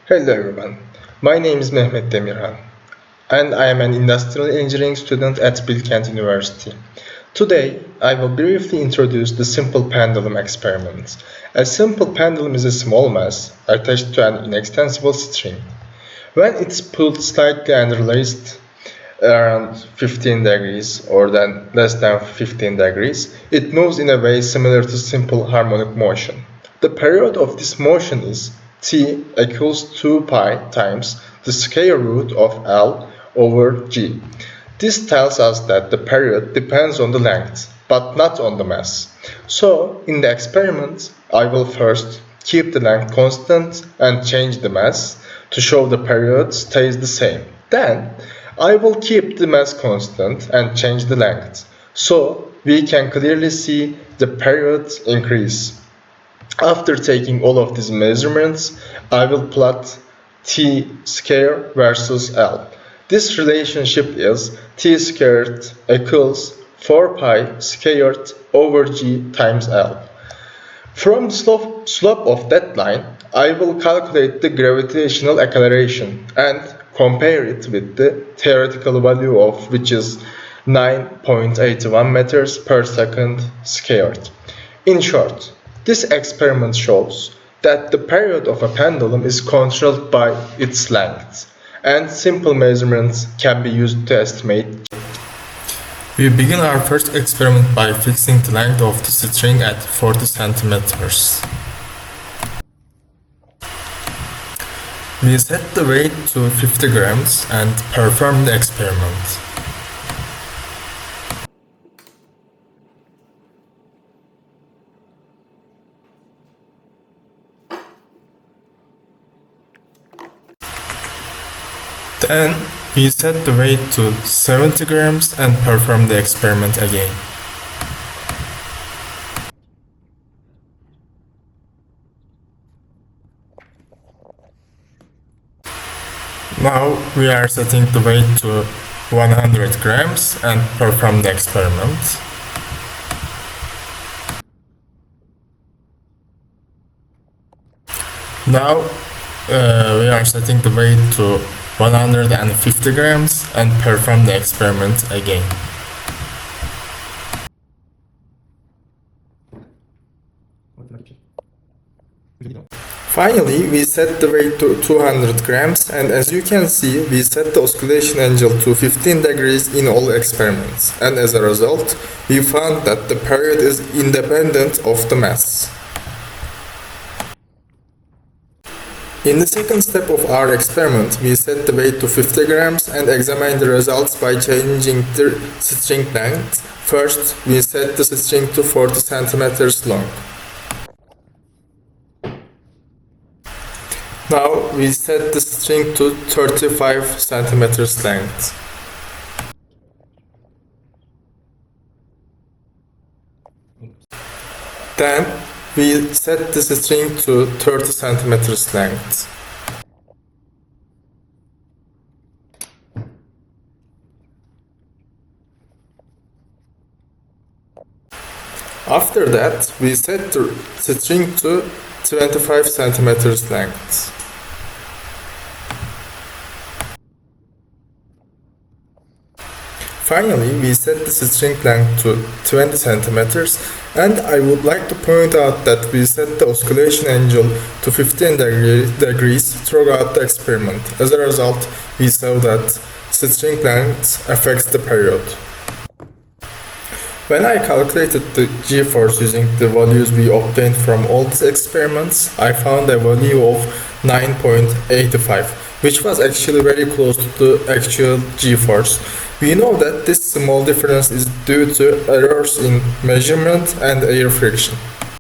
Hello everyone, my name is Mehmet Demirhan and I am an industrial engineering student at Bilkent University. Today, I will briefly introduce the simple pendulum experiment. A simple pendulum is a small mass attached to an inextensible string. When it's pulled slightly and released around 15 degrees or then less than 15 degrees, it moves in a way similar to simple harmonic motion. The period of this motion is t equals 2 pi times the square root of L over G. This tells us that the period depends on the length, but not on the mass. So, in the experiment, I will first keep the length constant and change the mass to show the period stays the same. Then, I will keep the mass constant and change the length, so we can clearly see the period increase. After taking all of these measurements, I will plot t squared versus L. This relationship is t squared equals 4 pi squared over g times L. From the slope of that line, I will calculate the gravitational acceleration and compare it with the theoretical value of which is 9.81 meters per second squared. In short, this experiment shows that the period of a pendulum is controlled by its length, and simple measurements can be used to estimate. We begin our first experiment by fixing the length of the string at 40 centimeters. We set the weight to 50 grams and perform the experiment. Then, we set the weight to 70 grams and perform the experiment again. Now, we are setting the weight to 100 grams and perform the experiment. Now, we are setting the weight to 150 grams and perform the experiment again. Finally, we set the weight to 200 grams, and as you can see, we set the oscillation angle to 15 degrees in all experiments, and as a result, we found that the period is independent of the mass. In the second step of our experiment, we set the weight to 50 grams and examine the results by changing the string length. First, we set the string to 40 centimeters long. Now, we set the string to 35 centimeters length. Then, we set the string to 30 centimeters length. After that, we set the string to 25 centimeters length. Finally, we set the string length to 20 centimeters, and I would like to point out that we set the oscillation angle to 15 degrees throughout the experiment. As a result, we saw that string length affects the period. When I calculated the g-force using the values we obtained from all these experiments, I found a value of 9.85, which was actually very close to the actual g-force. We know that this small difference is due to errors in measurement and air friction.